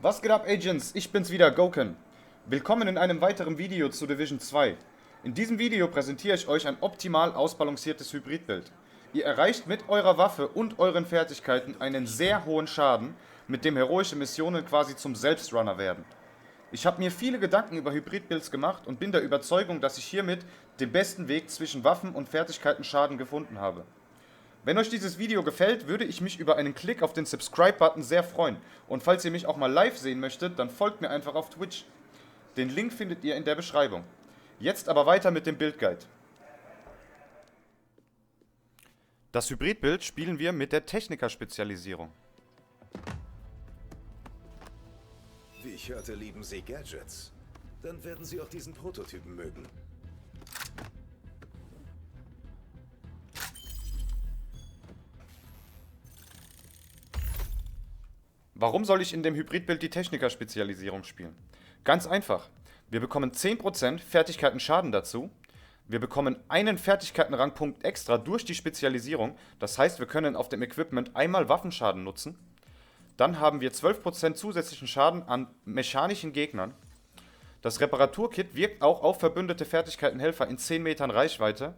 Was geht ab, Agents? Ich bin's wieder, Goken. Willkommen in einem weiteren Video zu Division 2. In diesem Video präsentiere ich euch ein optimal ausbalanciertes Hybridbild. Ihr erreicht mit eurer Waffe und euren Fertigkeiten einen sehr hohen Schaden, mit dem heroische Missionen quasi zum Selbstrunner werden. Ich habe mir viele Gedanken über Hybridbuilds gemacht und bin der Überzeugung, dass ich hiermit den besten Weg zwischen Waffen und Fertigkeiten-Schaden gefunden habe. Wenn euch dieses Video gefällt, würde ich mich über einen Klick auf den Subscribe-Button sehr freuen. Und falls ihr mich auch mal live sehen möchtet, dann folgt mir einfach auf Twitch. Den Link findet ihr in der Beschreibung. Jetzt aber weiter mit dem Bildguide. Das Hybridbild spielen wir mit der Techniker-Spezialisierung. Wie ich hörte, lieben Sie Gadgets. Dann werden Sie auch diesen Prototypen mögen. Warum soll ich in dem Hybridbild die Techniker-Spezialisierung spielen? Ganz einfach. Wir bekommen 10% Fertigkeiten-Schaden dazu. Wir bekommen einen Fertigkeiten-Rangpunkt extra durch die Spezialisierung. Das heißt, wir können auf dem Equipment einmal Waffenschaden nutzen. Dann haben wir 12% zusätzlichen Schaden an mechanischen Gegnern. Das Reparaturkit wirkt auch auf verbündete Fertigkeitenhelfer in 10 Metern Reichweite.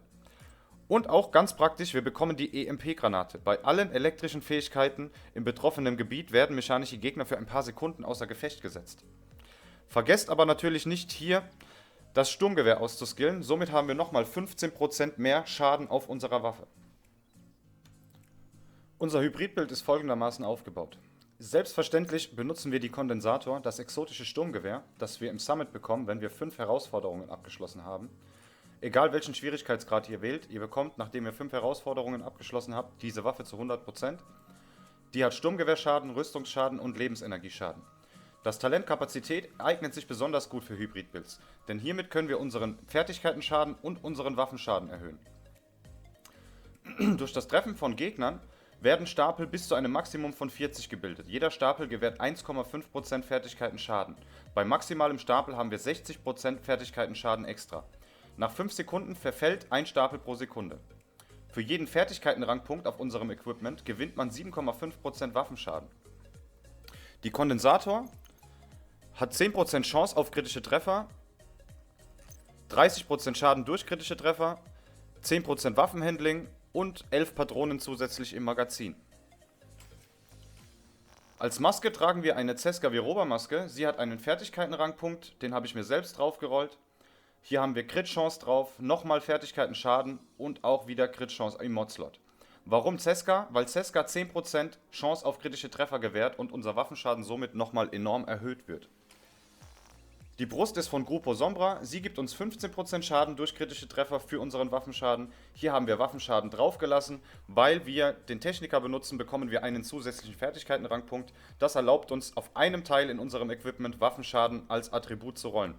Und auch ganz praktisch, wir bekommen die EMP-Granate. Bei allen elektrischen Fähigkeiten im betroffenen Gebiet werden mechanische Gegner für ein paar Sekunden außer Gefecht gesetzt. Vergesst aber natürlich nicht hier das Sturmgewehr auszuskillen. Somit haben wir nochmal 15% mehr Schaden auf unserer Waffe. Unser Hybridbild ist folgendermaßen aufgebaut. Selbstverständlich benutzen wir die Kondensator, das exotische Sturmgewehr, das wir im Summit bekommen, wenn wir 5 Herausforderungen abgeschlossen haben. Egal welchen Schwierigkeitsgrad ihr wählt, ihr bekommt, nachdem ihr 5 Herausforderungen abgeschlossen habt, diese Waffe zu 100%. Die hat Sturmgewehrschaden, Rüstungsschaden und Lebensenergieschaden. Das Talent Kapazität eignet sich besonders gut für Hybridbuilds, denn hiermit können wir unseren Fertigkeitenschaden und unseren Waffenschaden erhöhen. Durch das Treffen von Gegnern werden Stapel bis zu einem Maximum von 40 gebildet. Jeder Stapel gewährt 1,5% Fertigkeitenschaden. Bei maximalem Stapel haben wir 60% Fertigkeitenschaden extra. Nach 5 Sekunden verfällt ein Stapel pro Sekunde. Für jeden Fertigkeitenrangpunkt auf unserem Equipment gewinnt man 7,5% Waffenschaden. Die Kondensator hat 10% Chance auf kritische Treffer, 30% Schaden durch kritische Treffer, 10% Waffenhandling und 11 Patronen zusätzlich im Magazin. Als Maske tragen wir eine Ceska Viroba Maske. Sie hat einen Fertigkeitenrangpunkt, den habe ich mir selbst draufgerollt. Hier haben wir Crit-Chance drauf, nochmal Fertigkeiten-Schaden und auch wieder Crit-Chance im Mod-Slot. Warum Ceska? Weil Ceska 10% Chance auf kritische Treffer gewährt und unser Waffenschaden somit nochmal enorm erhöht wird. Die Brust ist von Grupo Sombra. Sie gibt uns 15% Schaden durch kritische Treffer für unseren Waffenschaden. Hier haben wir Waffenschaden draufgelassen. Weil wir den Techniker benutzen, bekommen wir einen zusätzlichen Fertigkeitenrangpunkt. Das erlaubt uns, auf einem Teil in unserem Equipment Waffenschaden als Attribut zu rollen.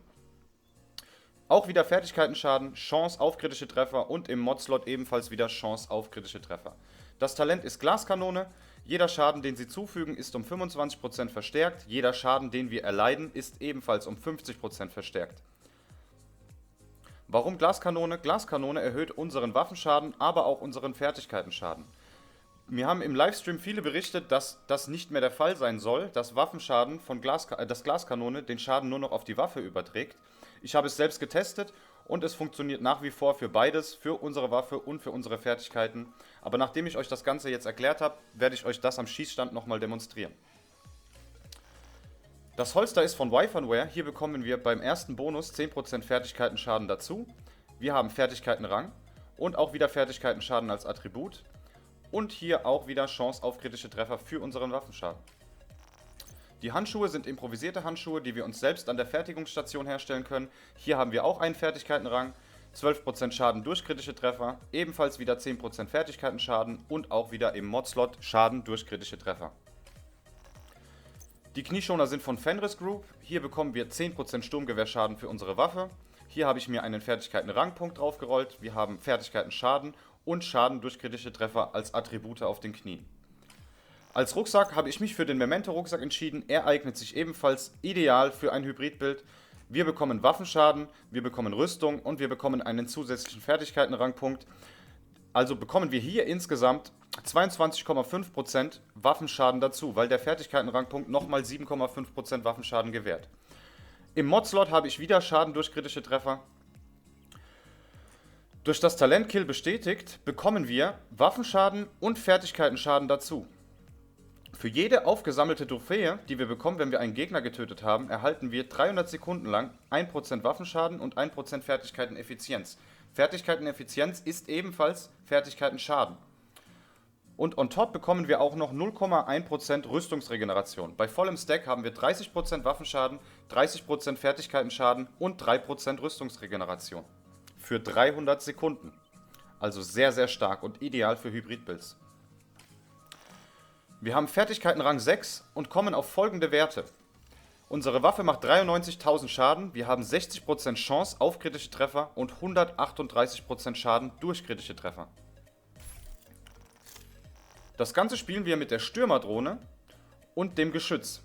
Auch wieder Fertigkeitenschaden, Chance auf kritische Treffer und im Mod-Slot ebenfalls wieder Chance auf kritische Treffer. Das Talent ist Glaskanone. Jeder Schaden, den sie zufügen, ist um 25% verstärkt. Jeder Schaden, den wir erleiden, ist ebenfalls um 50% verstärkt. Warum Glaskanone? Glaskanone erhöht unseren Waffenschaden, aber auch unseren Fertigkeitenschaden. Mir haben im Livestream viele berichtet, dass das nicht mehr der Fall sein soll, dass Waffenschaden von das Glaskanone den Schaden nur noch auf die Waffe überträgt. Ich habe es selbst getestet und es funktioniert nach wie vor für beides, für unsere Waffe und für unsere Fertigkeiten. Aber nachdem ich euch das Ganze jetzt erklärt habe, werde ich euch das am Schießstand nochmal demonstrieren. Das Holster ist von Wyvernware. Hier bekommen wir beim ersten Bonus 10% Fertigkeitenschaden dazu. Wir haben Fertigkeitenrang und auch wieder Fertigkeitenschaden als Attribut. Und hier auch wieder Chance auf kritische Treffer für unseren Waffenschaden. Die Handschuhe sind improvisierte Handschuhe, die wir uns selbst an der Fertigungsstation herstellen können. Hier haben wir auch einen Fertigkeitenrang, 12% Schaden durch kritische Treffer, ebenfalls wieder 10% Fertigkeitenschaden und auch wieder im Mod-Slot Schaden durch kritische Treffer. Die Knieschoner sind von Fenris Group. Hier bekommen wir 10% Sturmgewehrschaden für unsere Waffe. Hier habe ich mir einen Fertigkeiten-Rangpunkt draufgerollt. Wir haben Fertigkeiten-Schaden und Schaden durch kritische Treffer als Attribute auf den Knien. Als Rucksack habe ich mich für den Memento-Rucksack entschieden. Er eignet sich ebenfalls ideal für ein Hybridbild. Wir bekommen Waffenschaden, wir bekommen Rüstung und wir bekommen einen zusätzlichen Fertigkeitenrangpunkt. Also bekommen wir hier insgesamt 22,5% Waffenschaden dazu, weil der Fertigkeitenrangpunkt nochmal 7,5% Waffenschaden gewährt. Im Mod-Slot habe ich wieder Schaden durch kritische Treffer. Durch das Talentkill bestätigt bekommen wir Waffenschaden und Fertigkeitenschaden dazu. Für jede aufgesammelte Trophäe, die wir bekommen, wenn wir einen Gegner getötet haben, erhalten wir 300 Sekunden lang 1% Waffenschaden und 1% Fertigkeiteneffizienz. Fertigkeiteneffizienz ist ebenfalls Fertigkeitenschaden. Und on top bekommen wir auch noch 0,1% Rüstungsregeneration. Bei vollem Stack haben wir 30% Waffenschaden, 30% Fertigkeitenschaden und 3% Rüstungsregeneration. Für 300 Sekunden. Also sehr, sehr stark und ideal für Hybrid-Builds. Wir haben Fertigkeiten Rang 6 und kommen auf folgende Werte. Unsere Waffe macht 93.000 Schaden, wir haben 60% Chance auf kritische Treffer und 138% Schaden durch kritische Treffer. Das Ganze spielen wir mit der Stürmerdrohne und dem Geschütz.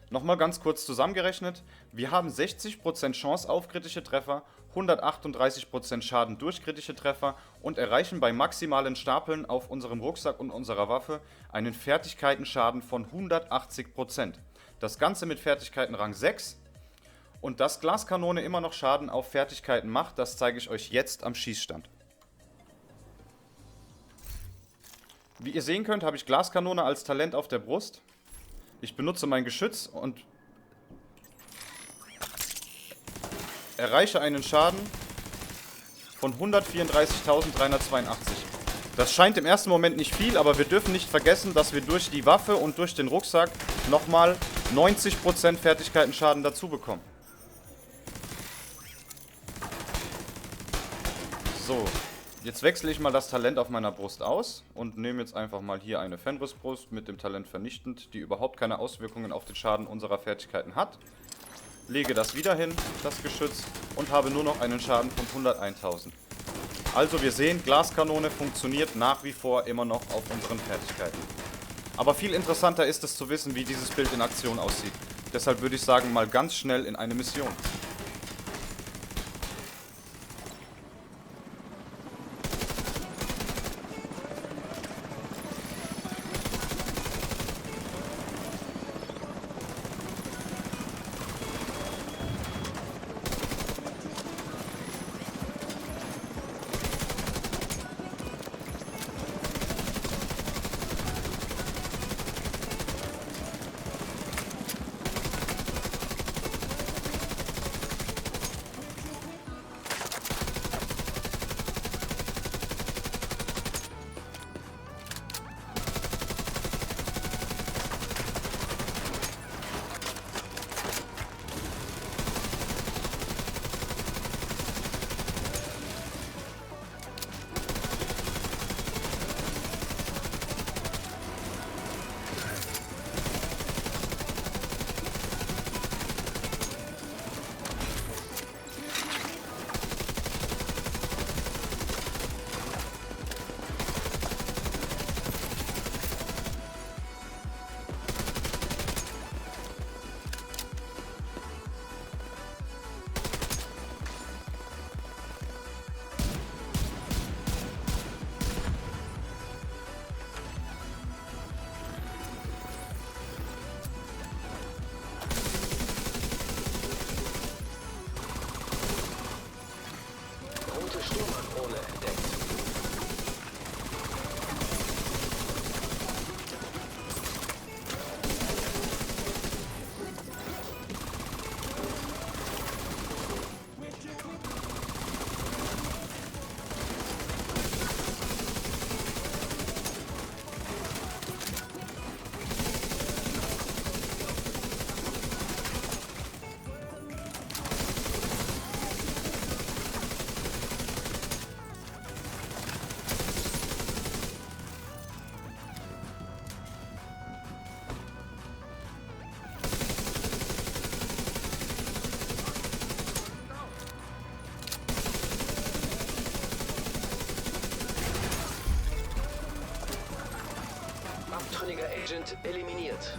Nochmal ganz kurz zusammengerechnet, wir haben 60% Chance auf kritische Treffer, 138% Schaden durch kritische Treffer und erreichen bei maximalen Stapeln auf unserem Rucksack und unserer Waffe einen Fertigkeitenschaden von 180%. Das Ganze mit Fertigkeiten Rang 6 und dass Glaskanone immer noch Schaden auf Fertigkeiten macht, das zeige ich euch jetzt am Schießstand. Wie ihr sehen könnt, habe ich Glaskanone als Talent auf der Brust. Ich benutze mein Geschütz und erreiche einen Schaden von 134.382. Das scheint im ersten Moment nicht viel, aber wir dürfen nicht vergessen, dass wir durch die Waffe und durch den Rucksack nochmal 90% Fertigkeitenschaden dazu bekommen. So, jetzt wechsle ich mal das Talent auf meiner Brust aus und nehme jetzt einfach mal hier eine Fenrisbrust mit dem Talent vernichtend, die überhaupt keine Auswirkungen auf den Schaden unserer Fertigkeiten hat. Lege das wieder hin, das Geschütz, und habe nur noch einen Schaden von 101.000. Also wir sehen, Glaskanone funktioniert nach wie vor immer noch auf unseren Fertigkeiten. Aber viel interessanter ist es zu wissen, wie dieses Bild in Aktion aussieht. Deshalb würde ich sagen, mal ganz schnell in eine Mission. Abtrünniger Agent eliminiert.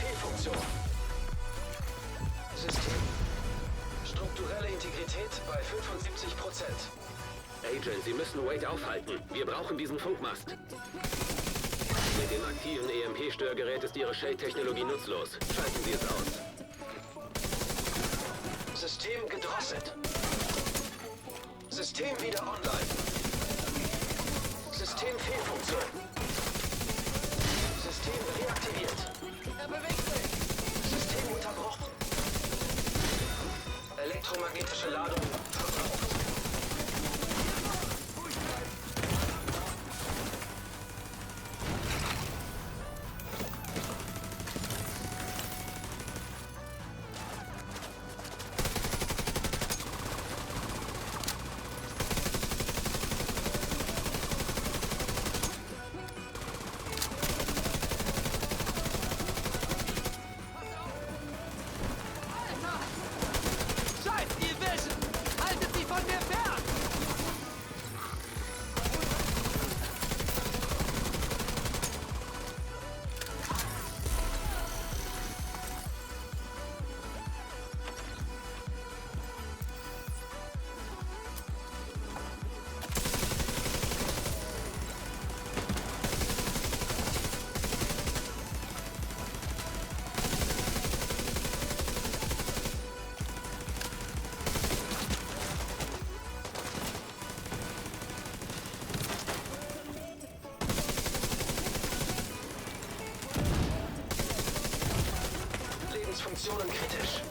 Systemfehlfunktion. System. Strukturelle Integrität bei 75%. Agent, Sie müssen Wade aufhalten. Wir brauchen diesen Funkmast. Mit dem aktiven EMP-Störgerät ist Ihre Shade-Technologie nutzlos. Schalten Sie es aus. System gedrosselt. System wieder online. Systemfehlfunktion. System reaktiviert. Er bewegt sich. System unterbrochen. Elektromagnetische Ladung verbraucht. Scheiß Division! Haltet sie von mir fern! Lebensfunktionen kritisch.